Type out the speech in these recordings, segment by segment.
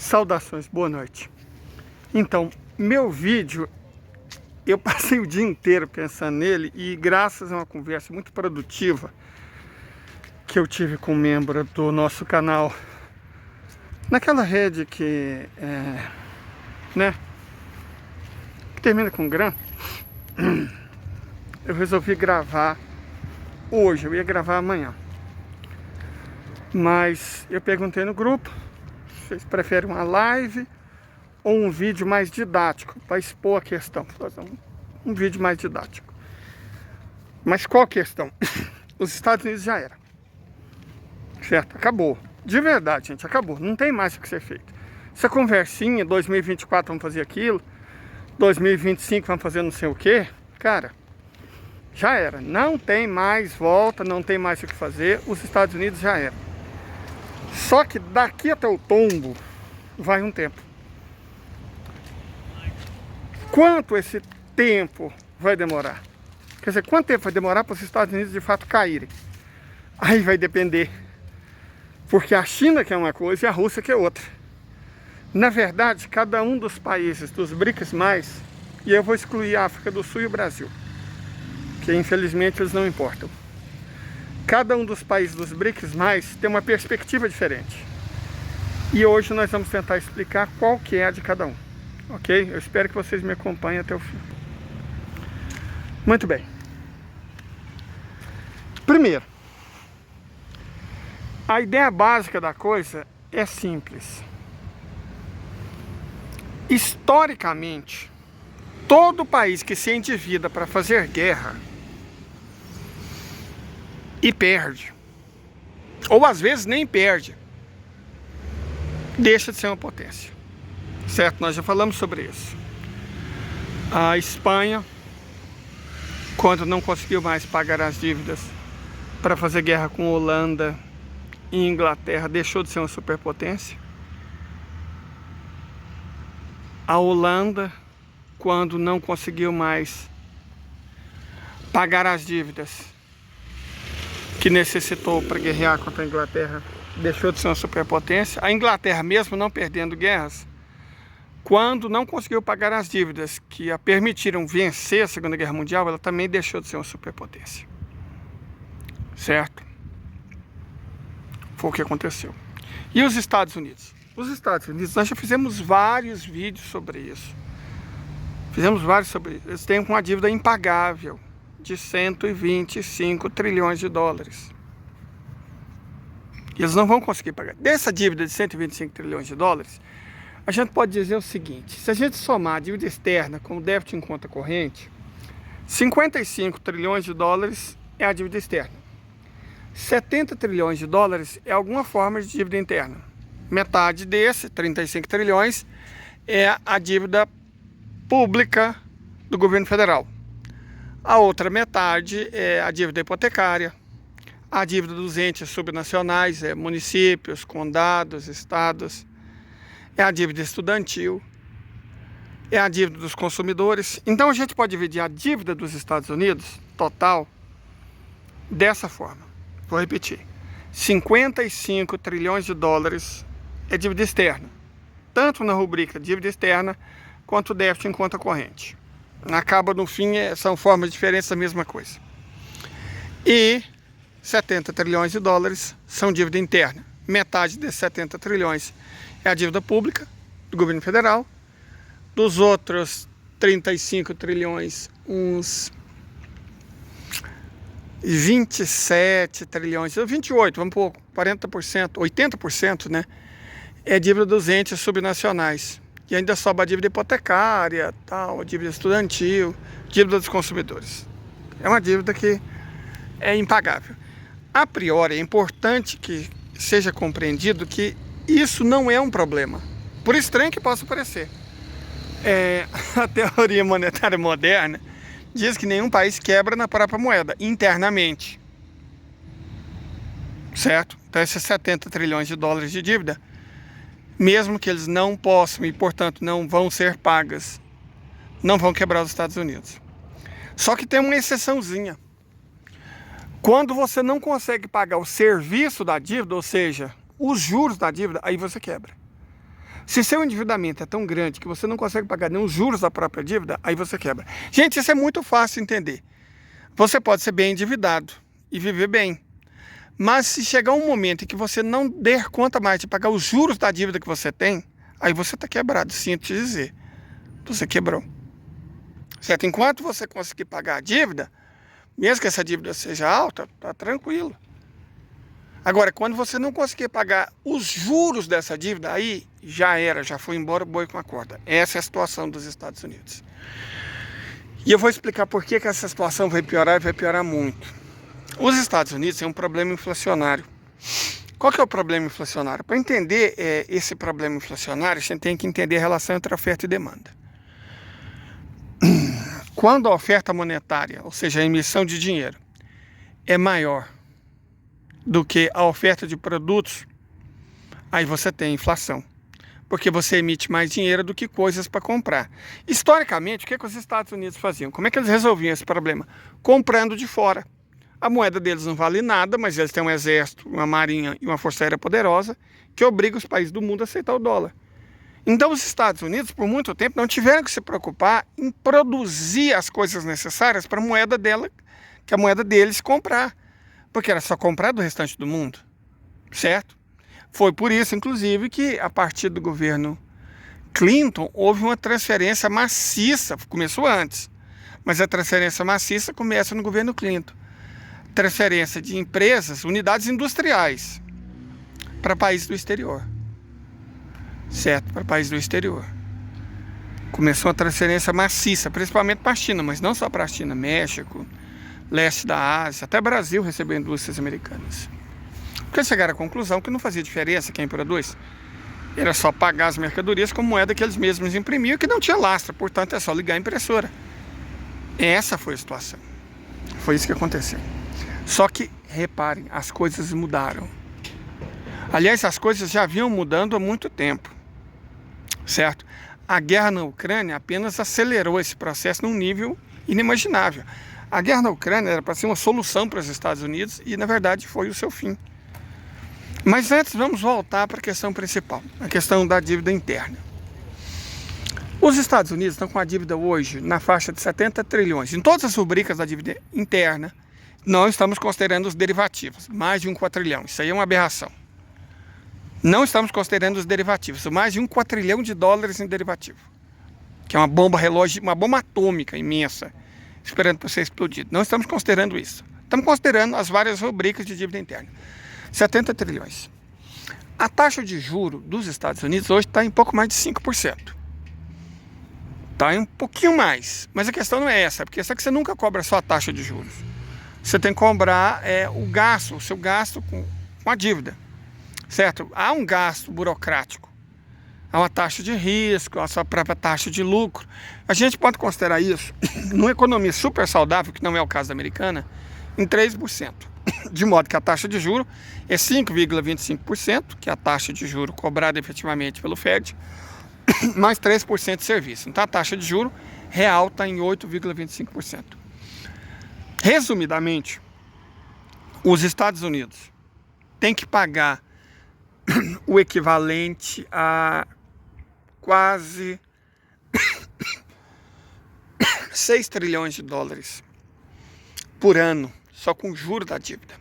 Saudações, boa noite. Então, meu vídeo, eu passei o dia inteiro pensando nele e graças a uma conversa muito produtiva que eu tive com um membro do nosso canal, naquela rede que termina com GRAM, eu resolvi gravar hoje, eu ia gravar amanhã. Mas eu perguntei no grupo, vocês preferem uma live ou um vídeo mais didático para expor a questão? Fazer um vídeo mais didático. Mas qual a questão? Os Estados Unidos já era. Certo? Acabou. De verdade, gente, acabou. Não tem mais o que ser feito. Essa conversinha, 2024 vamos fazer aquilo, 2025 vamos fazer não sei o que, cara, já era. Não tem mais volta, não tem mais o que fazer. Os Estados Unidos já era. Só que daqui até o tombo vai um tempo. Quanto esse tempo vai demorar? Quer dizer, quanto tempo vai demorar para os Estados Unidos de fato caírem? Aí vai depender. Porque a China que é uma coisa e a Rússia que é outra. Na verdade, cada um dos países dos BRICS+, e eu vou excluir a África do Sul e o Brasil, que infelizmente eles não importam. Cada um dos países dos BRICS+, tem uma perspectiva diferente. E hoje nós vamos tentar explicar qual que é a de cada um. Ok? Eu espero que vocês me acompanhem até o fim. Muito bem. Primeiro, a ideia básica da coisa é simples. Historicamente, todo país que se endivida para fazer guerra e perde, ou às vezes nem perde, deixa de ser uma potência. Certo? Nós já falamos sobre isso. A Espanha, quando não conseguiu mais pagar as dívidas para fazer guerra com a Holanda e Inglaterra, deixou de ser uma superpotência. A Holanda, quando não conseguiu mais pagar as dívidas que necessitou para guerrear contra a Inglaterra, deixou de ser uma superpotência. A Inglaterra, mesmo não perdendo guerras, quando não conseguiu pagar as dívidas que a permitiram vencer a Segunda Guerra Mundial, ela também deixou de ser uma superpotência. Certo? Foi o que aconteceu. E os Estados Unidos? Os Estados Unidos, nós já fizemos vários vídeos sobre isso. Fizemos vários sobre isso. Eles têm uma dívida impagável de 125 trilhões de dólares. E eles não vão conseguir pagar. Dessa dívida de 125 trilhões de dólares, a gente pode dizer o seguinte: se a gente somar a dívida externa com o déficit em conta corrente, 55 trilhões de dólares é a dívida externa. 70 trilhões de dólares é alguma forma de dívida interna. Metade desse, 35 trilhões, é a dívida pública do governo federal. A outra metade é a dívida hipotecária, a dívida dos entes subnacionais, municípios, condados, estados, é a dívida estudantil, é a dívida dos consumidores. Então a gente pode dividir a dívida dos Estados Unidos, total, dessa forma. Vou repetir. 55 trilhões de dólares é dívida externa. Tanto na rubrica dívida externa, quanto déficit em conta corrente. Acaba no fim, são formas diferentes da mesma coisa. E 70 trilhões de dólares são dívida interna. Metade desses 70 trilhões é a dívida pública do governo federal. Dos outros 35 trilhões, uns 27 trilhões, 28, vamos por 40%, 80%, né? É dívida dos entes subnacionais. E ainda sobra a dívida hipotecária, tal, a dívida estudantil, dívida dos consumidores. É uma dívida que é impagável. A priori, é importante que seja compreendido que isso não é um problema, por estranho que possa parecer. A teoria monetária moderna diz que nenhum país quebra na própria moeda, internamente. Certo? Então esses 70 trilhões de dólares de dívida, mesmo que eles não possam e, portanto, não vão ser pagas, não vão quebrar os Estados Unidos. Só que tem uma exceçãozinha. Quando você não consegue pagar o serviço da dívida, ou seja, os juros da dívida, aí você quebra. Se seu endividamento é tão grande que você não consegue pagar nem os juros da própria dívida, aí você quebra. Gente, isso é muito fácil de entender. Você pode ser bem endividado e viver bem. Mas se chegar um momento em que você não der conta mais de pagar os juros da dívida que você tem, aí você está quebrado, sinto te dizer. Você quebrou. Certo? Enquanto você conseguir pagar a dívida, mesmo que essa dívida seja alta, tá tranquilo. Agora, quando você não conseguir pagar os juros dessa dívida, aí já era, já foi embora o boi com a corda. Essa é a situação dos Estados Unidos. E eu vou explicar por que essa situação vai piorar e vai piorar muito. Os Estados Unidos têm um problema inflacionário. Qual que é o problema inflacionário? Para entender esse problema inflacionário, a gente tem que entender a relação entre oferta e demanda. Quando a oferta monetária, ou seja, a emissão de dinheiro, é maior do que a oferta de produtos, aí você tem inflação. Porque você emite mais dinheiro do que coisas para comprar. Historicamente, o que os Estados Unidos faziam? Como é que eles resolviam esse problema? Comprando de fora. A moeda deles não vale nada, mas eles têm um exército, uma marinha e uma força aérea poderosa que obriga os países do mundo a aceitar o dólar. Então os Estados Unidos, por muito tempo, não tiveram que se preocupar em produzir as coisas necessárias para a moeda dela, que a moeda deles comprar. Porque era só comprar do restante do mundo, certo? Foi por isso, inclusive, que a partir do governo Clinton houve uma transferência maciça, começou antes, mas a transferência maciça começa no governo Clinton. Transferência de empresas, unidades industriais, para países do exterior, certo? Para países do exterior. Começou a transferência maciça, principalmente para a China, mas não só para a China, México, leste da Ásia, até Brasil recebeu indústrias americanas. Porque chegaram à conclusão que não fazia diferença quem produz. Era só pagar as mercadorias com moeda que eles mesmos imprimiam, que não tinha lastro, portanto é só ligar a impressora. Essa foi a situação. Foi isso que aconteceu. Só que, reparem, as coisas mudaram. Aliás, as coisas já vinham mudando há muito tempo, certo? A guerra na Ucrânia apenas acelerou esse processo num nível inimaginável. A guerra na Ucrânia era para ser uma solução para os Estados Unidos e, na verdade, foi o seu fim. Mas antes, vamos voltar para a questão principal, a questão da dívida interna. Os Estados Unidos estão com a dívida hoje na faixa de 70 trilhões. Em todas as rubricas da dívida interna, não estamos considerando os derivativos, mais de 1 quatrilhão. Isso aí é uma aberração. Não estamos considerando os derivativos, mais de 1 quatrilhão de dólares em derivativo, que é uma bomba relógio, uma bomba atômica imensa, esperando para ser explodido. Não estamos considerando isso. Estamos considerando as várias rubricas de dívida interna. 70 trilhões. A taxa de juros dos Estados Unidos hoje está em pouco mais de 5%. Está em um pouquinho mais. Mas a questão não é essa. Porque é que você nunca cobra só a taxa de juros. Você tem que cobrar o seu gasto com a dívida. Certo? Há um gasto burocrático. Há uma taxa de risco, a sua própria taxa de lucro. A gente pode considerar isso, numa economia super saudável, que não é o caso da americana, em 3%. De modo que a taxa de juro é 5,25%, que é a taxa de juro cobrada efetivamente pelo Fed, mais 3% de serviço. Então a taxa de juro real está em 8,25%. Resumidamente, os Estados Unidos têm que pagar o equivalente a quase 6 trilhões de dólares por ano, só com o juro da dívida.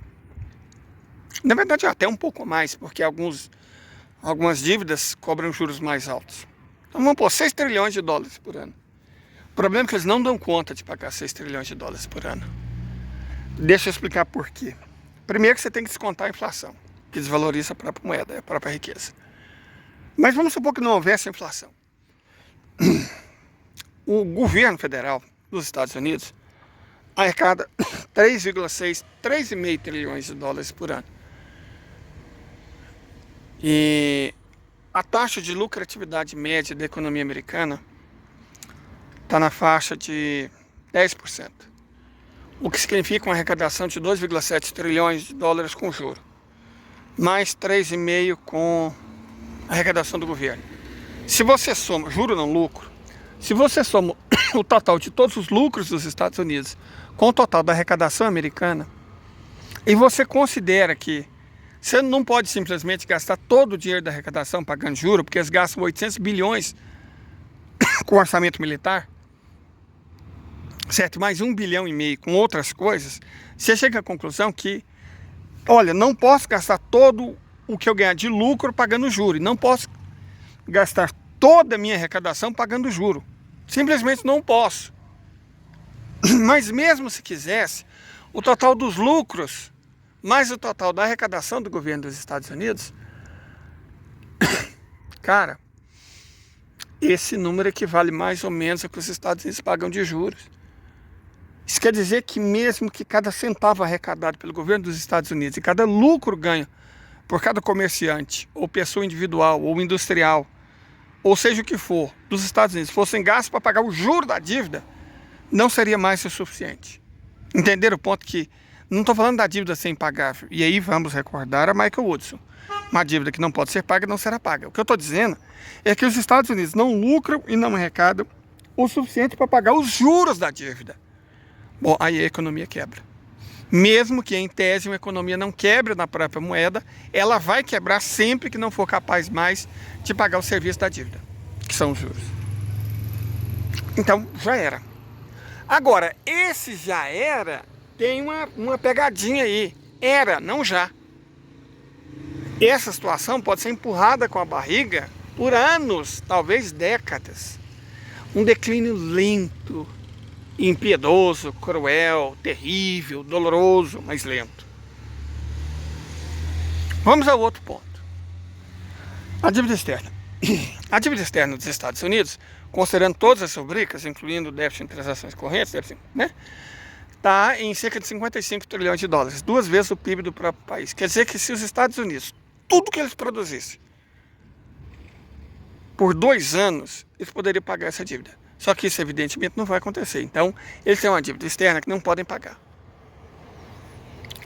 Na verdade, até um pouco mais, porque algumas dívidas cobram juros mais altos. Então vamos pôr 6 trilhões de dólares por ano. O problema é que eles não dão conta de pagar 6 trilhões de dólares por ano. Deixa eu explicar por quê. Primeiro que você tem que descontar a inflação, que desvaloriza a própria moeda, a própria riqueza. Mas vamos supor que não houvesse inflação. O governo federal dos Estados Unidos arrecada 3,5 trilhões de dólares por ano. E a taxa de lucratividade média da economia americana está na faixa de 10%. O que significa uma arrecadação de 2,7 trilhões de dólares com juro. Mais 3,5 com a arrecadação do governo. Se você soma, juro não lucro, se você soma o total de todos os lucros dos Estados Unidos com o total da arrecadação americana, e você considera que Você não pode simplesmente gastar todo o dinheiro da arrecadação pagando juros, porque eles gastam 800 bilhões com orçamento militar, certo? Mais 1,5 bilhão com outras coisas. Você chega à conclusão que, olha, não posso gastar todo o que eu ganhar de lucro pagando juro, e não posso gastar toda a minha arrecadação pagando juro. Simplesmente não posso. Mas mesmo se quisesse, o total dos lucros mais o total da arrecadação do governo dos Estados Unidos, cara, esse número equivale mais ou menos ao que os Estados Unidos pagam de juros. Isso quer dizer que mesmo que cada centavo arrecadado pelo governo dos Estados Unidos e cada lucro ganho por cada comerciante, ou pessoa individual, ou industrial, ou seja o que for, dos Estados Unidos, fossem gastos para pagar o juro da dívida, não seria mais o suficiente. Entenderam o ponto que não estou falando da dívida sem pagar, e aí vamos recordar a Michael Woodson. Uma dívida que não pode ser paga não será paga. O que eu estou dizendo é que os Estados Unidos não lucram e não arrecadam o suficiente para pagar os juros da dívida. Bom, aí a economia quebra. Mesmo que em tese uma economia não quebre na própria moeda, ela vai quebrar sempre que não for capaz mais de pagar o serviço da dívida, que são os juros. Então, já era. Agora, esse já era, tem uma pegadinha aí. Era, não já. Essa situação pode ser empurrada com a barriga por anos, talvez décadas. Um declínio lento, impiedoso, cruel, terrível, doloroso, mas lento. Vamos ao outro ponto. A dívida externa. A dívida externa dos Estados Unidos, considerando todas as rubricas, incluindo o déficit em transações correntes, né, está em cerca de 55 trilhões de dólares, 2 vezes o PIB do próprio país. Quer dizer que se os Estados Unidos, tudo que eles produzissem, por 2 anos, eles poderiam pagar essa dívida. Só que isso, evidentemente, não vai acontecer. Então, eles têm uma dívida externa que não podem pagar.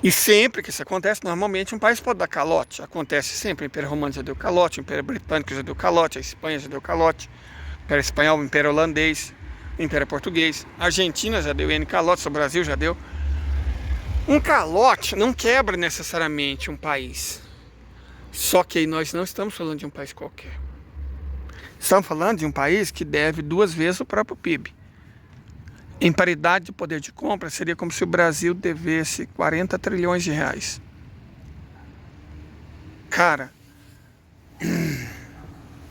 E sempre que isso acontece, normalmente um país pode dar calote. Acontece sempre. O Império Romano já deu calote, o Império Britânico já deu calote, a Espanha já deu calote, o Império Espanhol, o Império Holandês, o Império Português, a Argentina já deu N calotes, o Brasil já deu. Um calote não quebra necessariamente um país. Só que aí nós não estamos falando de um país qualquer. Estamos falando de um país que deve 2 vezes o próprio PIB. Em paridade de poder de compra, seria como se o Brasil devesse 40 trilhões de reais. Cara,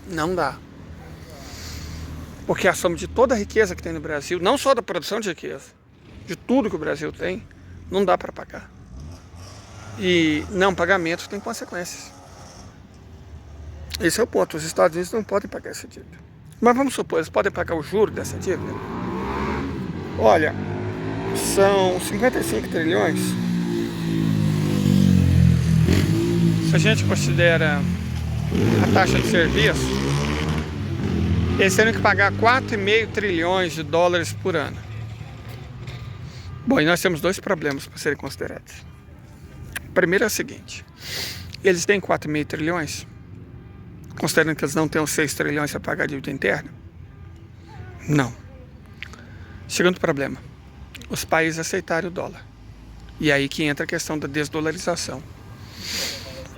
não dá. Porque a soma de toda a riqueza que tem no Brasil, não só da produção de riqueza, de tudo que o Brasil tem, não dá para pagar. E não pagamento tem consequências. Esse é o ponto. Os Estados Unidos não podem pagar essa dívida. Mas vamos supor, eles podem pagar o juro dessa dívida? Olha, são 55 trilhões. Se a gente considera a taxa de serviço, eles teriam que pagar 4,5 trilhões de dólares por ano. Bom, e nós temos 2 problemas para serem considerados. O primeiro é o seguinte: eles têm 4,5 trilhões, considerando que eles não têm os 6 trilhões para pagar a dívida interna? Não. Segundo problema, os países aceitarem o dólar. E aí que entra a questão da desdolarização.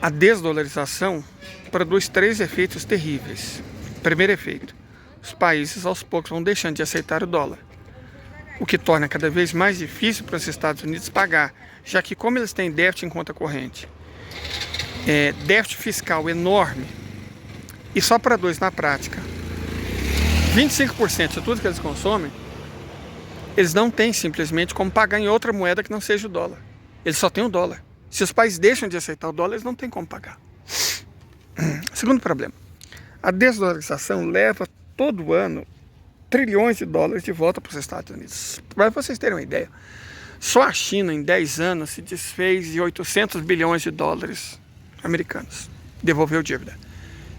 A desdolarização produz 3 efeitos terríveis. Primeiro efeito: os países aos poucos vão deixando de aceitar o dólar, o que torna cada vez mais difícil para os Estados Unidos pagar, já que como eles têm déficit em conta corrente, déficit fiscal enorme, e só produz na prática 25% de tudo que eles consomem, eles não têm simplesmente como pagar em outra moeda que não seja o dólar. Eles só têm o dólar. Se os países deixam de aceitar o dólar, eles não têm como pagar. Segundo problema: a desdolarização leva todo ano trilhões de dólares de volta para os Estados Unidos. Para vocês terem uma ideia, só a China em 10 anos se desfez de 800 bilhões de dólares americanos. Devolveu dívida.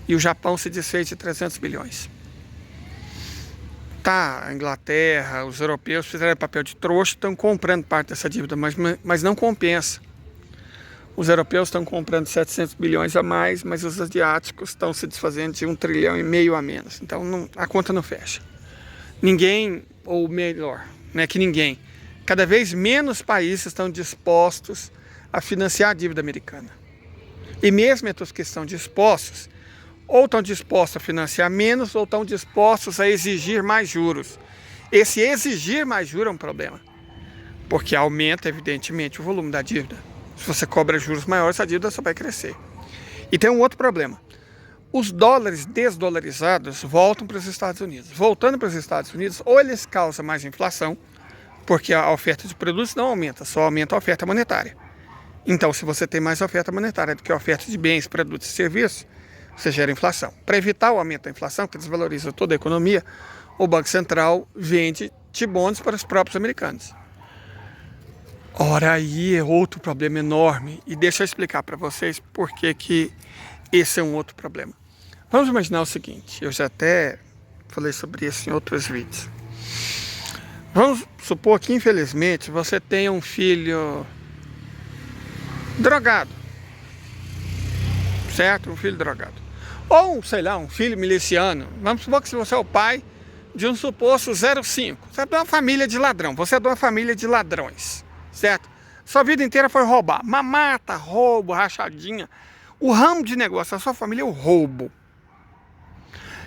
E o Japão se desfez de 300 bilhões. Tá, a Inglaterra, os europeus fizeram papel de trouxa, estão comprando parte dessa dívida, mas não compensa. Os europeus estão comprando 700 bilhões a mais, mas os asiáticos estão se desfazendo de 1,5 trilhão a menos. Então a conta não fecha. Ninguém, ou melhor, não é que ninguém, cada vez menos países estão dispostos a financiar a dívida americana. E mesmo entre os que estão dispostos, ou estão dispostos a financiar menos, ou estão dispostos a exigir mais juros. Esse exigir mais juros é um problema, porque aumenta, evidentemente, o volume da dívida. Se você cobra juros maiores, a dívida só vai crescer. E tem um outro problema. Os dólares desdolarizados voltam para os Estados Unidos. Voltando para os Estados Unidos, ou eles causam mais inflação, porque a oferta de produtos não aumenta, só aumenta a oferta monetária. Então, se você tem mais oferta monetária do que a oferta de bens, produtos e serviços, você gera inflação. Para evitar o aumento da inflação, que desvaloriza toda a economia, o Banco Central vende T-bonds para os próprios americanos. Ora, aí é outro problema enorme. E deixa eu explicar para vocês por que esse é um outro problema. Vamos imaginar o seguinte, eu já até falei sobre isso em outros vídeos. Vamos supor que, infelizmente, você tenha um filho drogado, certo? Um filho drogado. Ou, sei lá, um filho miliciano. Vamos supor que se você é o pai de um suposto 05. Você é de uma família de ladrão, você é de uma família de ladrões, certo? Sua vida inteira foi roubar. Mamata, roubo, rachadinha. O ramo de negócio da sua família é o roubo.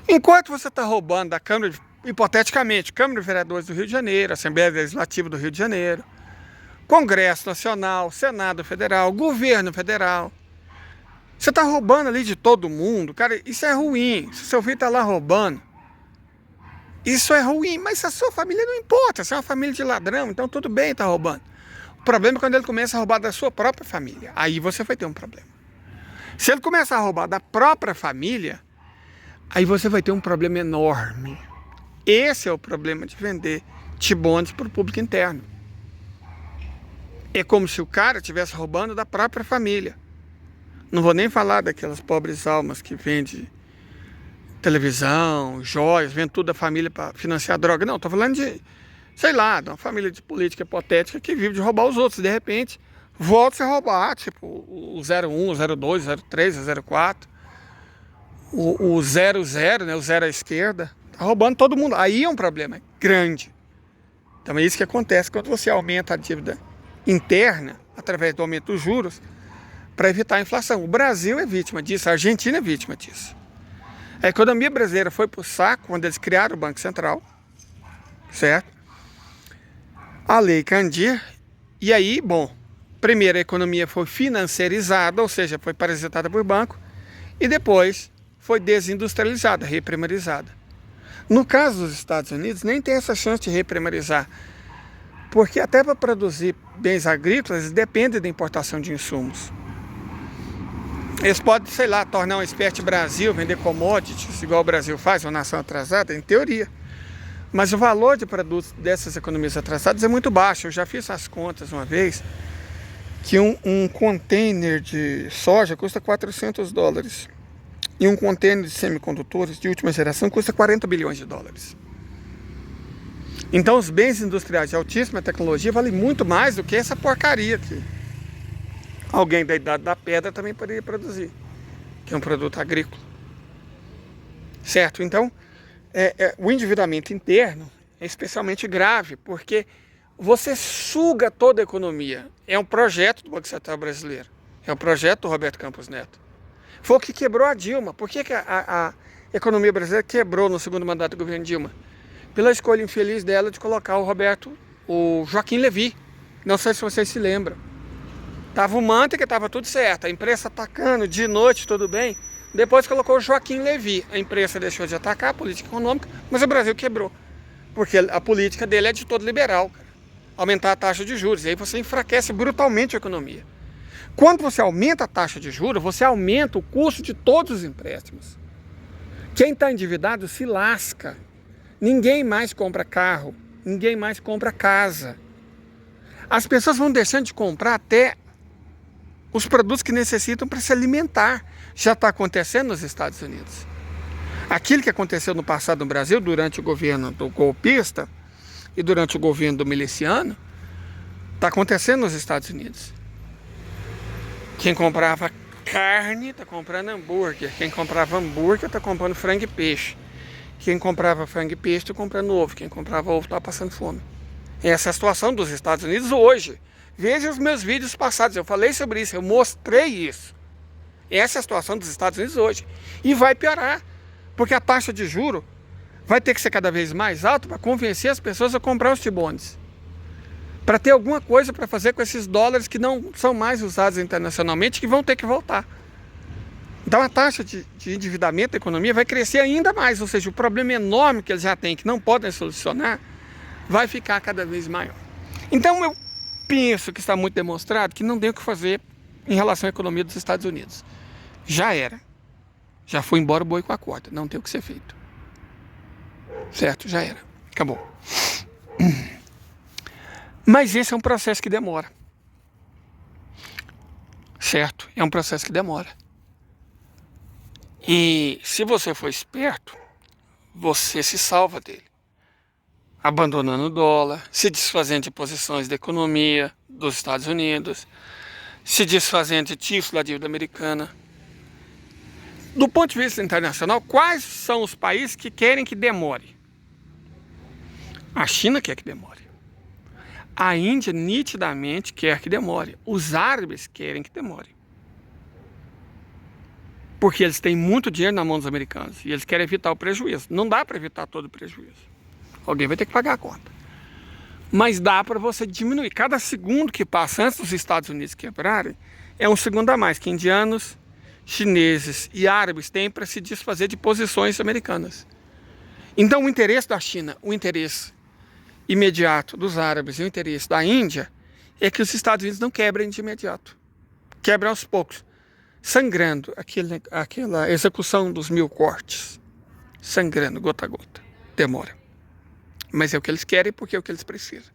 Enquanto você está roubando da Câmara, hipoteticamente, Câmara de Vereadores do Rio de Janeiro, Assembleia Legislativa do Rio de Janeiro, Congresso Nacional, Senado Federal, Governo Federal, você está roubando ali de todo mundo, cara, isso é ruim. Se seu filho está lá roubando, isso é ruim, mas a sua família não importa, você é uma família de ladrão, então tudo bem estar roubando. O problema é quando ele começa a roubar da sua própria família, aí você vai ter um problema. Se ele começar a roubar da própria família, aí você vai ter um problema enorme. Esse é o problema de vender T-bonds para o público interno. É como se o cara estivesse roubando da própria família. Não vou nem falar daquelas pobres almas que vendem televisão, joias, vendem tudo da família para financiar droga. Não, estou falando de, sei lá, de uma família de política hipotética que vive de roubar os outros. De repente, volta a roubar, tipo o 01, o 02, o 03, o 04, o 00, né, o 0 à esquerda. Está roubando todo mundo. Aí é um problema grande. Então é isso que acontece quando você aumenta a dívida interna, através do aumento dos juros, para evitar a inflação. O Brasil é vítima disso, a Argentina é vítima disso. A economia brasileira foi para o saco quando eles criaram o Banco Central, certo? A Lei Candir, e aí, bom, primeiro a economia foi financiarizada, ou seja, foi parasitada por banco, e depois foi desindustrializada, reprimarizada. No caso dos Estados Unidos, nem tem essa chance de reprimarizar, porque até para produzir bens agrícolas, eles dependem da importação de insumos. Eles podem, sei lá, tornar uma espécie de Brasil, vender commodities, igual o Brasil faz, uma nação atrasada, em teoria. Mas o valor de produtos dessas economias atrasadas é muito baixo. Eu já fiz as contas uma vez, que um container de soja custa $400. E um container de semicondutores de última geração custa 40 bilhões de dólares. Então os bens industriais de altíssima tecnologia valem muito mais do que essa porcaria aqui. Alguém da idade da pedra também poderia produzir, que é um produto agrícola. Certo? Então, o endividamento interno é especialmente grave, porque você suga toda a economia. É um projeto do Banco Central brasileiro. É um projeto do Roberto Campos Neto. Foi o que quebrou a Dilma. Por que a economia brasileira quebrou no segundo mandato do governo Dilma? Pela escolha infeliz dela de colocar o Joaquim Levy. Não sei se vocês se lembram. Tava o Manteiga, que estava tudo certo. A imprensa atacando de noite, tudo bem. Depois colocou o Joaquim Levy. A imprensa deixou de atacar a política econômica, mas o Brasil quebrou. Porque a política dele é de todo liberal, cara. Aumentar a taxa de juros. E aí você enfraquece brutalmente a economia. Quando você aumenta a taxa de juros, você aumenta o custo de todos os empréstimos. Quem está endividado se lasca. Ninguém mais compra carro. Ninguém mais compra casa. As pessoas vão deixando de comprar até os produtos que necessitam para se alimentar. Já está acontecendo nos Estados Unidos. Aquilo que aconteceu no passado no Brasil, durante o governo do golpista e durante o governo do miliciano, está acontecendo nos Estados Unidos. Quem comprava carne está comprando hambúrguer. Quem comprava hambúrguer está comprando frango e peixe. Quem comprava frango e peixe está comprando ovo. Quem comprava ovo está passando fome. Essa é a situação dos Estados Unidos hoje. Veja os meus vídeos passados, eu falei sobre isso, eu mostrei isso. Essa é a situação dos Estados Unidos hoje. E vai piorar, porque a taxa de juros vai ter que ser cada vez mais alta para convencer as pessoas a comprar os T-bonds. Para ter alguma coisa para fazer com esses dólares que não são mais usados internacionalmente, que vão ter que voltar. Então a taxa de endividamento da economia vai crescer ainda mais, ou seja, o problema enorme que eles já têm, que não podem solucionar, vai ficar cada vez maior. Então eu penso que está muito demonstrado que não tem o que fazer em relação à economia dos Estados Unidos. Já era. Já foi embora o boi com a corda, não tem o que ser feito. Certo? Já era. Acabou. Mas esse é um processo que demora. Certo? É um processo que demora. E se você for esperto, você se salva dele. Abandonando o dólar, se desfazendo de posições da economia dos Estados Unidos, se desfazendo de títulos da dívida americana. Do ponto de vista internacional, quais são os países que querem que demore? A China quer que demore. A Índia nitidamente quer que demore. Os árabes querem que demore. Porque eles têm muito dinheiro na mão dos americanos e eles querem evitar o prejuízo. Não dá para evitar todo o prejuízo. Alguém vai ter que pagar a conta. Mas dá para você diminuir. Cada segundo que passa antes dos Estados Unidos quebrarem é um segundo a mais que indianos, chineses e árabes têm para se desfazer de posições americanas. Então o interesse da China, o interesse imediato dos árabes e o interesse da Índia é que os Estados Unidos não quebrem de imediato. Quebrem aos poucos, sangrando aquela execução dos 1000 cortes. Sangrando gota a gota. Demora. Mas é o que eles querem porque é o que eles precisam.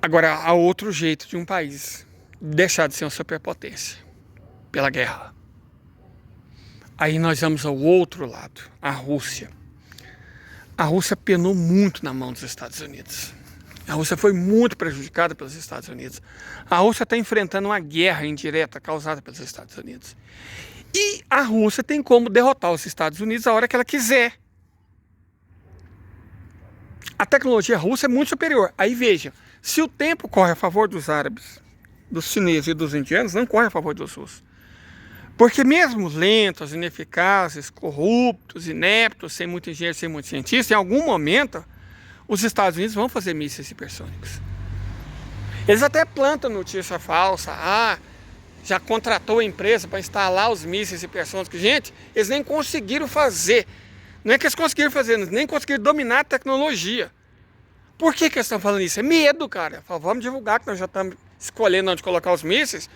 Agora, há outro jeito de um país deixar de ser uma superpotência. Pela guerra. Aí nós vamos ao outro lado, a Rússia. A Rússia penou muito na mão dos Estados Unidos. A Rússia foi muito prejudicada pelos Estados Unidos. A Rússia está enfrentando uma guerra indireta causada pelos Estados Unidos. E a Rússia tem como derrotar os Estados Unidos a hora que ela quiser. A tecnologia russa é muito superior. Aí veja, se o tempo corre a favor dos árabes, dos chineses e dos indianos, não corre a favor dos russos. Porque mesmo lentos, ineficazes, corruptos, ineptos, sem muito engenheiro, sem muito cientista, em algum momento os Estados Unidos vão fazer mísseis hipersônicos. Eles até plantam notícia falsa. Já contratou a empresa para instalar os mísseis hipersônicos. Gente, eles nem conseguiram fazer. Não é que eles conseguiram fazer, eles nem conseguiram dominar a tecnologia. Por que eles estão falando isso? É medo, cara. Vamos divulgar que nós já estamos escolhendo onde colocar os mísseis.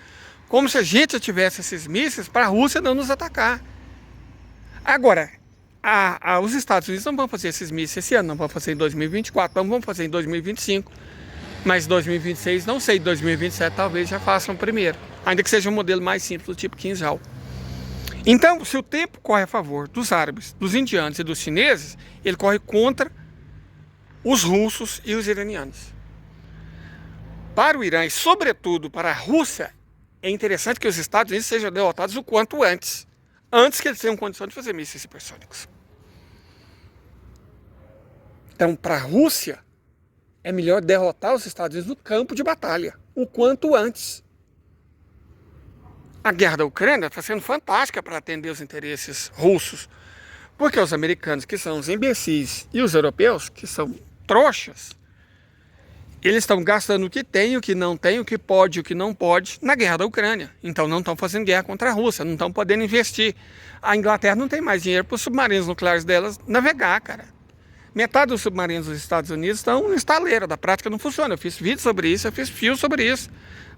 Como se a gente tivesse esses mísseis para a Rússia não nos atacar. Agora, os Estados Unidos não vão fazer esses mísseis esse ano, não vão fazer em 2024, não vão fazer em 2025. Mas 2026, não sei, 2027 talvez já façam primeiro. Ainda que seja um modelo mais simples, do tipo Kinzhal. Então, se o tempo corre a favor dos árabes, dos indianos e dos chineses, ele corre contra os russos e os iranianos. Para o Irã e, sobretudo, para a Rússia, é interessante que os Estados Unidos sejam derrotados o quanto antes. Antes que eles tenham condição de fazer mísseis hipersônicos. Então, para a Rússia, é melhor derrotar os Estados Unidos no campo de batalha, o quanto antes. A guerra da Ucrânia está sendo fantástica para atender os interesses russos, porque os americanos, que são os imbecis, e os europeus, que são trouxas, eles estão gastando o que tem, o que não tem, o que pode, o que não pode, na guerra da Ucrânia. Então não estão fazendo guerra contra a Rússia, não estão podendo investir. A Inglaterra não tem mais dinheiro para os submarinos nucleares delas navegar, cara. Metade dos submarinos dos Estados Unidos estão no estaleiro, da prática não funciona. Eu fiz vídeo sobre isso, eu fiz fio sobre isso,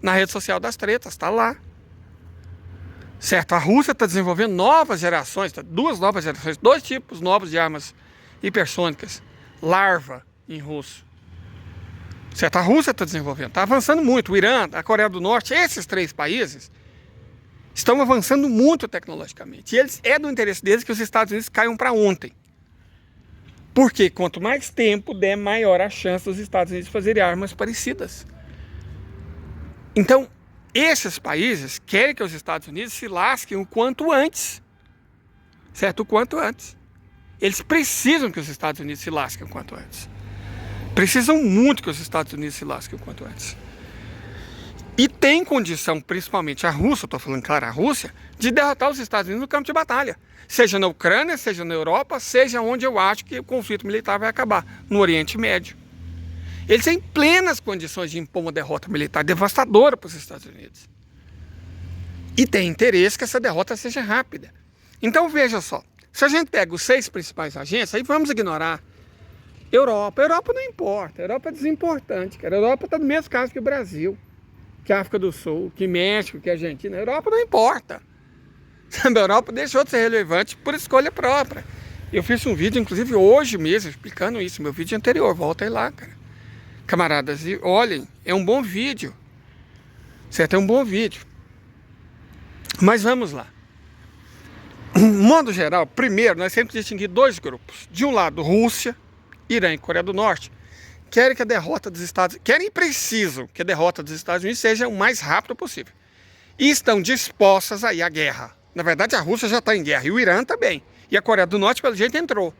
na rede social das tretas, está lá. Certo, a Rússia está desenvolvendo novas gerações, duas novas gerações, 2 tipos novos de armas hipersônicas, larva em russo. Certo, a Rússia está desenvolvendo, está avançando muito. O Irã, a Coreia do Norte, esses 3 países estão avançando muito tecnologicamente. E é do interesse deles que os Estados Unidos caiam para ontem. Porque quanto mais tempo der, maior a chance dos Estados Unidos fazerem armas parecidas. Então, esses países querem que os Estados Unidos se lasquem o quanto antes. Certo? O quanto antes. Eles precisam que os Estados Unidos se lasquem o quanto antes. Precisam muito que os Estados Unidos se lasquem o quanto antes. E tem condição, principalmente a Rússia, estou falando claro, a Rússia, de derrotar os Estados Unidos no campo de batalha. Seja na Ucrânia, seja na Europa, seja onde eu acho que o conflito militar vai acabar, no Oriente Médio. Eles têm plenas condições de impor uma derrota militar devastadora para os Estados Unidos. E tem interesse que essa derrota seja rápida. Então veja só, se a gente pega os 6 principais agentes, aí vamos ignorar Europa. Europa não importa, a Europa é desimportante, cara. A Europa está no mesmo caso que o Brasil, que a África do Sul, que México, que a Argentina. A Europa não importa. A Europa deixou de ser relevante por escolha própria. Eu fiz um vídeo, inclusive hoje mesmo, explicando isso. Meu vídeo anterior, volta aí lá, cara. Camaradas, e olhem, é um bom vídeo. Certo? É um bom vídeo. Mas vamos lá. De modo geral, primeiro, nós temos que distinguir 2 grupos. De um lado, Rússia, Irã e Coreia do Norte, querem que a derrota dos Estados Unidos, querem e precisam que a derrota dos Estados Unidos seja o mais rápido possível. E estão dispostas a ir à guerra. Na verdade, a Rússia já está em guerra, e o Irã também. E a Coreia do Norte, pelo jeito, entrou.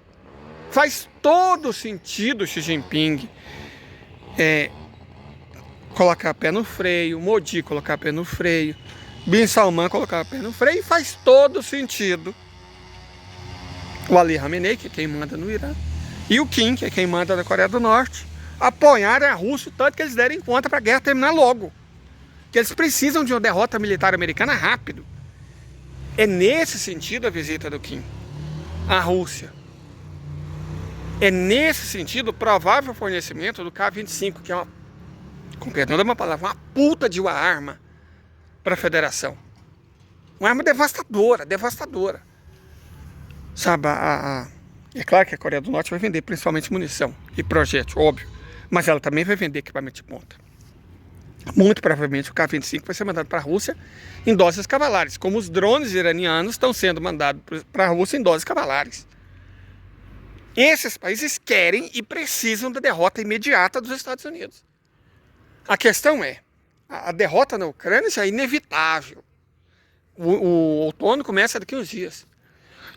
Faz todo sentido Xi Jinping colocar pé no freio, Modi colocar pé no freio, Bin Salman colocar pé no freio, e faz todo sentido o Ali Khamenei, que é quem manda no Irã, e o Kim, que é quem manda na Coreia do Norte, apoiarem a Rússia, tanto que eles derem conta para a guerra terminar logo. Que eles precisam de uma derrota militar americana rápido. É nesse sentido a visita do Kim à Rússia. É nesse sentido o provável fornecimento do K-25, que é com perdão de uma palavra, uma puta de uma arma para a federação. Uma arma devastadora, devastadora. Sabe, é claro que a Coreia do Norte vai vender principalmente munição e projétil, óbvio. Mas ela também vai vender equipamento de ponta. Muito provavelmente o K-25 vai ser mandado para a Rússia em doses cavalares, como os drones iranianos estão sendo mandados para a Rússia em doses cavalares. Esses países querem e precisam da derrota imediata dos Estados Unidos. A questão é, a derrota na Ucrânia já é inevitável. O outono começa daqui a uns dias.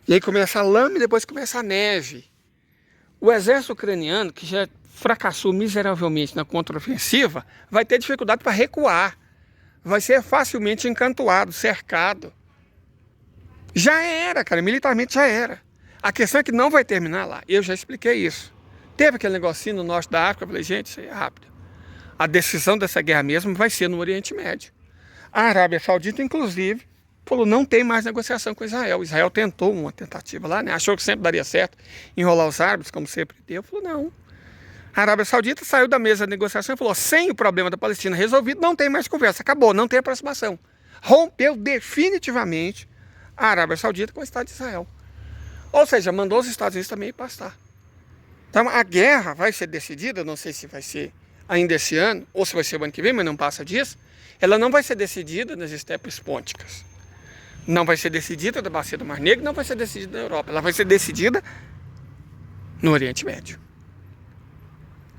E aí começa a lama e depois começa a neve. O exército ucraniano, que já fracassou miseravelmente na contraofensiva, vai ter dificuldade para recuar. Vai ser facilmente encantoado, cercado. Já era, cara, militarmente já era. A questão é que não vai terminar lá. Eu já expliquei isso. Teve aquele negocinho no norte da África, eu falei, gente, isso aí é rápido. A decisão dessa guerra mesmo vai ser no Oriente Médio. A Arábia Saudita, inclusive, falou, não tem mais negociação com Israel. Israel tentou uma tentativa lá, né? Achou que sempre daria certo enrolar os árabes, como sempre deu. Falou, não. A Arábia Saudita saiu da mesa de negociação e falou, sem o problema da Palestina resolvido, não tem mais conversa, acabou, não tem aproximação. Rompeu definitivamente a Arábia Saudita com o Estado de Israel. Ou seja, mandou os Estados Unidos também pastar. Então a guerra vai ser decidida, não sei se vai ser ainda esse ano, ou se vai ser o ano que vem, mas não passa disso. Ela não vai ser decidida nas estepes pônticas. Não vai ser decidida na bacia do Mar Negro, não vai ser decidida na Europa. Ela vai ser decidida no Oriente Médio.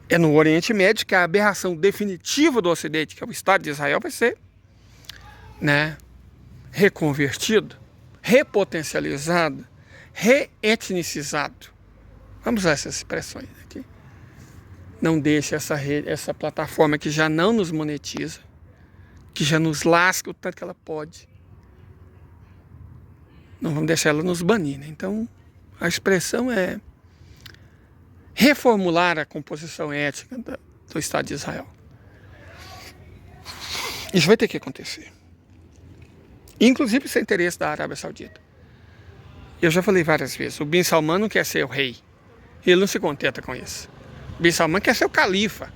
É no Oriente Médio que a aberração definitiva do Ocidente, que é o Estado de Israel, vai ser, né, reconvertido, repotencializado, reetnicizado. Vamos usar essas expressões aqui. Não deixe essa plataforma que já não nos monetiza, que já nos lasca o tanto que ela pode. Não vamos deixar ela nos banir, né? Então, a expressão é reformular a composição étnica do Estado de Israel. Isso vai ter que acontecer. Inclusive sem interesse da Arábia Saudita. Eu já falei várias vezes, o Bin Salman não quer ser o rei. Ele não se contenta com isso. O Bin Salman quer ser o califa.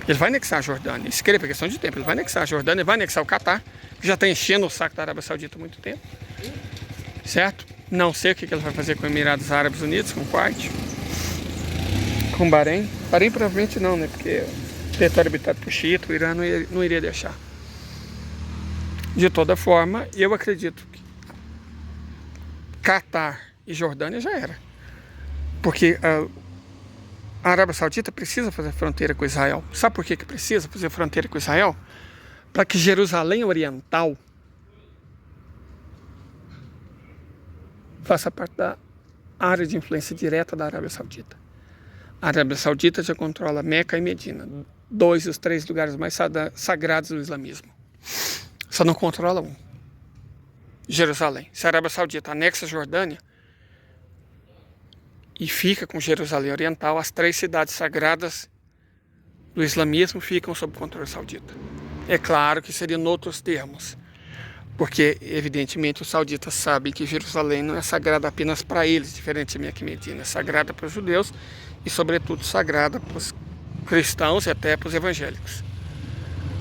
Ele vai anexar a Jordânia. Escreva, é questão de tempo. Ele vai anexar a Jordânia, ele vai anexar o Catar, que já está enchendo o saco da Arábia Saudita há muito tempo. Certo? Não sei o que ele vai fazer com os Emirados Árabes Unidos, com o Kuwait, com o Bahrein. Bahrein provavelmente não, né? Porque o território habitado por xiita, o Irã não iria deixar. De toda forma, eu acredito que Catar e Jordânia já era. Porque a Arábia Saudita precisa fazer fronteira com Israel. Sabe por que precisa fazer fronteira com Israel? Para que Jerusalém Oriental faça parte da área de influência direta da Arábia Saudita. A Arábia Saudita já controla Meca e Medina, dois dos três lugares mais sagrados do islamismo. Só não controla um. Jerusalém. Se a Arábia Saudita anexa a Jordânia e fica com Jerusalém Oriental, as três cidades sagradas do islamismo ficam sob controle saudita. É claro que seria em outros termos, porque evidentemente os sauditas sabem que Jerusalém não é sagrada apenas para eles, diferente de Meca e Medina, é sagrada para os judeus e sobretudo sagrada para os cristãos e até para os evangélicos.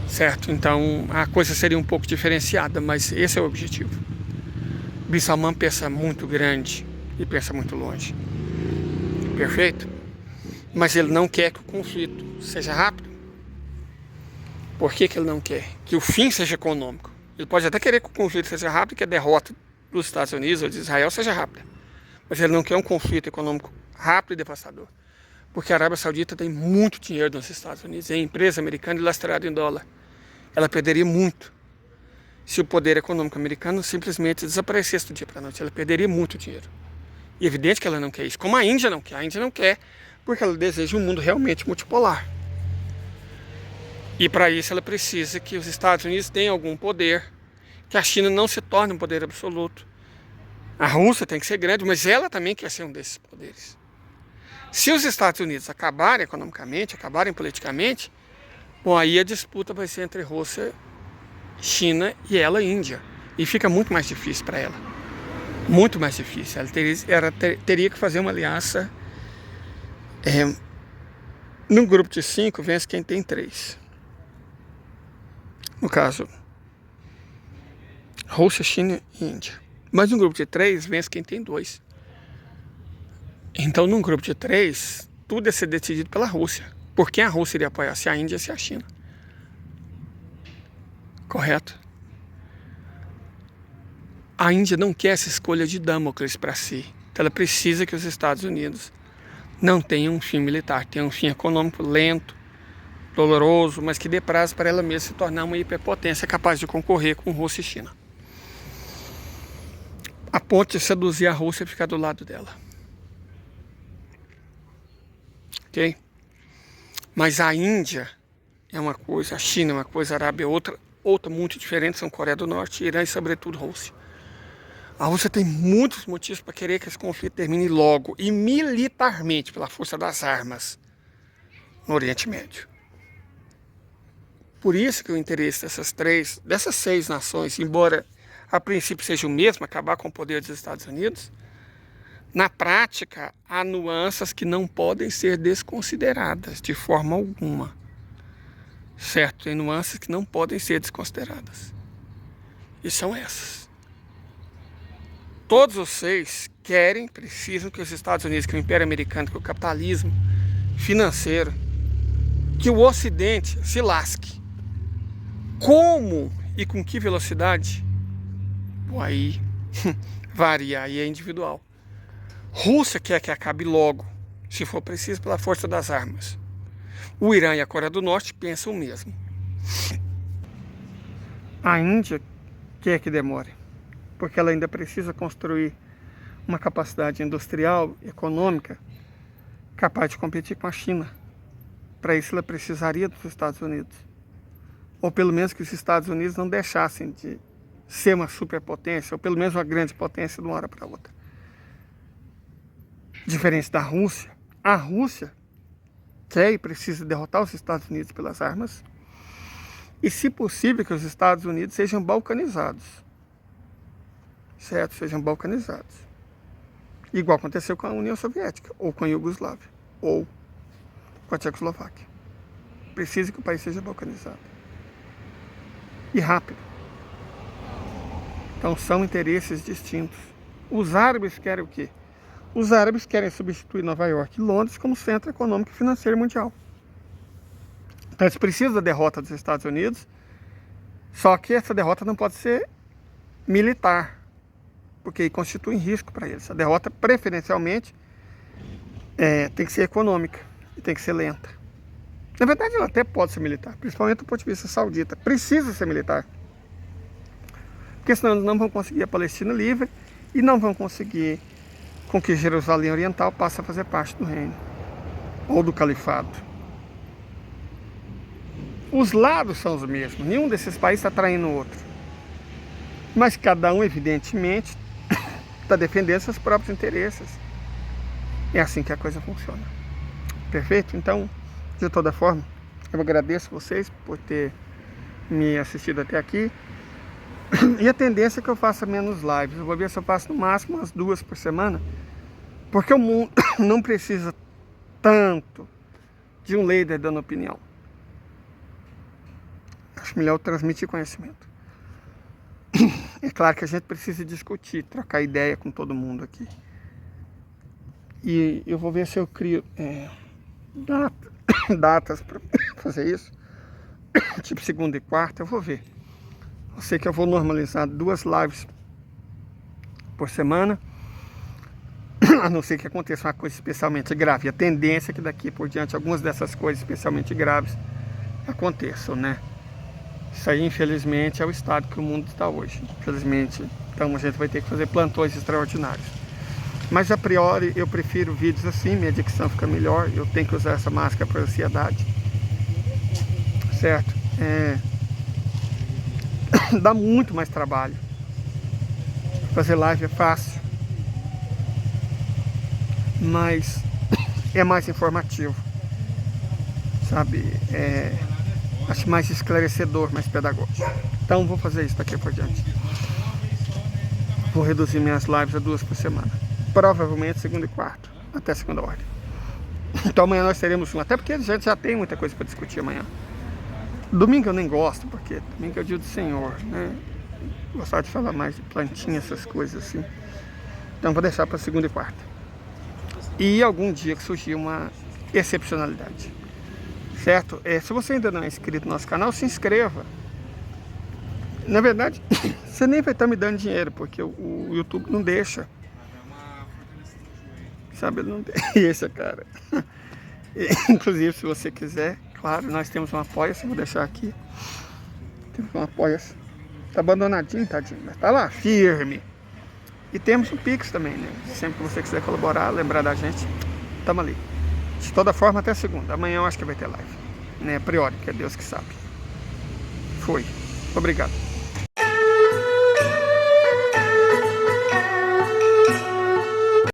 Certo? Então a coisa seria um pouco diferenciada, mas esse é o objetivo. Bin Salman pensa muito grande e pensa muito longe. Perfeito? Mas ele não quer que o conflito seja rápido. Por que ele não quer? Que o fim seja econômico. Ele pode até querer que o conflito seja rápido e que a derrota dos Estados Unidos ou de Israel seja rápida. Mas ele não quer um conflito econômico rápido e devastador. Porque a Arábia Saudita tem muito dinheiro nos Estados Unidos. É empresa americana e lastreada em dólar. Ela perderia muito se o poder econômico americano simplesmente desaparecesse do dia para a noite. Ela perderia muito dinheiro. E é evidente que ela não quer isso. Como a Índia não quer. A Índia não quer porque ela deseja um mundo realmente multipolar. E para isso ela precisa que os Estados Unidos tenham algum poder, que a China não se torne um poder absoluto. A Rússia tem que ser grande, mas ela também quer ser um desses poderes. Se os Estados Unidos acabarem economicamente, acabarem politicamente, bom, aí a disputa vai ser entre Rússia, China e ela, Índia. E fica muito mais difícil para ela. Muito mais difícil. Ela teria que fazer uma aliança. Num grupo de 5, vence quem tem 3. No caso, Rússia, China e Índia. Mas num grupo de 3, vence quem tem 2. Então, num grupo de 3, tudo ia ser decidido pela Rússia. Por quem a Rússia iria apoiar? Se a Índia, se a China. Correto? A Índia não quer essa escolha de Damocles para si. Então, ela precisa que os Estados Unidos não tenham um fim militar, tenham um fim econômico lento, doloroso, mas que dê prazo para ela mesma se tornar uma hiperpotência capaz de concorrer com Rússia e China. A ponto de seduzir a Rússia e ficar do lado dela. Ok? Mas a Índia é uma coisa, a China é uma coisa, a Arábia é outra muito diferente, são Coreia do Norte, Irã e sobretudo Rússia. A Rússia tem muitos motivos para querer que esse conflito termine logo e militarmente, pela força das armas, no Oriente Médio. Por isso que o interesse dessas 6 nações, embora a princípio seja o mesmo, acabar com o poder dos Estados Unidos, na prática há nuances que não podem ser desconsideradas de forma alguma. Certo? Tem nuances que não podem ser desconsideradas. E são essas. Todos os 6 precisam que os Estados Unidos, que o Império Americano, que o capitalismo financeiro, que o Ocidente se lasque. Como e com que velocidade? Bom, aí varia, aí é individual. Rússia quer que acabe logo, se for preciso, pela força das armas. O Irã e a Coreia do Norte pensam o mesmo. A Índia quer que demore, porque ela ainda precisa construir uma capacidade industrial, econômica, capaz de competir com a China. Para isso ela precisaria dos Estados Unidos. Ou pelo menos que os Estados Unidos não deixassem de ser uma superpotência, ou pelo menos uma grande potência de uma hora para outra. Diferente da Rússia, a Rússia quer e precisa derrotar os Estados Unidos pelas armas e, se possível, que os Estados Unidos sejam balcanizados. Certo? Sejam balcanizados. Igual aconteceu com a União Soviética, ou com a Iugoslávia, ou com a Tchecoslováquia. Precisa que o país seja balcanizado. E rápido. Então são interesses distintos. Os árabes querem o quê? Os árabes querem substituir Nova York e Londres como centro econômico e financeiro mundial. Então eles precisam da derrota dos Estados Unidos, só que essa derrota não pode ser militar, porque constitui risco para eles. A derrota, preferencialmente, tem que ser econômica e tem que ser lenta. Na verdade, ela até pode ser militar, principalmente do ponto de vista saudita. Precisa ser militar. Porque senão eles não vão conseguir a Palestina livre e não vão conseguir com que Jerusalém Oriental passe a fazer parte do reino ou do califado. Os lados são os mesmos, nenhum desses países está traindo o outro. Mas cada um, evidentemente, está defendendo seus próprios interesses. É assim que a coisa funciona. Perfeito? Então, de toda forma, eu agradeço vocês por ter me assistido até aqui. E a tendência é que eu faça menos lives. Eu vou ver se eu faço no máximo umas 2 por semana. Porque o mundo não precisa tanto de um líder dando opinião. Acho melhor eu transmitir conhecimento. É claro que a gente precisa discutir, trocar ideia com todo mundo aqui. E eu vou ver se eu crio datas para fazer isso. Tipo segunda e quarta, eu vou ver. Eu sei que eu vou normalizar 2 lives por semana. A não ser que aconteça uma coisa especialmente grave. A tendência é que daqui por diante algumas dessas coisas especialmente graves aconteçam, né? Isso aí, infelizmente, é o estado que o mundo está hoje. Infelizmente, então a gente vai ter que fazer plantões extraordinários. Mas a priori eu prefiro vídeos assim, minha dicção fica melhor. Eu tenho que usar essa máscara para ansiedade. Certo? Dá muito mais trabalho. Fazer live é fácil, mas é mais informativo, sabe? Acho mais esclarecedor, mais pedagógico. Então vou fazer isso daqui por diante. Vou reduzir minhas lives a 2 por semana. Provavelmente segunda e quarta, até segunda ordem. Então amanhã nós teremos um, até porque a gente já tem muita coisa para discutir amanhã. Domingo eu nem gosto, porque domingo é o dia do Senhor, né? Gostar de falar mais de plantinha, essas coisas assim. Então vou deixar para segunda e quarta. E algum dia que surgir uma excepcionalidade. Certo? Se você ainda não é inscrito no nosso canal, se inscreva. Na verdade, você nem vai estar me dando dinheiro, porque o YouTube não deixa. Sabe, ele não deixa, cara. Inclusive, se você quiser, claro, nós temos um apoia-se, vou deixar aqui. Temos um apoia-se. Tá abandonadinho, tadinho, mas tá lá, firme. E temos o Pix também, né? Sempre que você quiser colaborar, lembrar da gente, tamo ali. De toda forma, até segunda. Amanhã eu acho que vai ter live, né? A priori, que é Deus que sabe. Foi. Obrigado.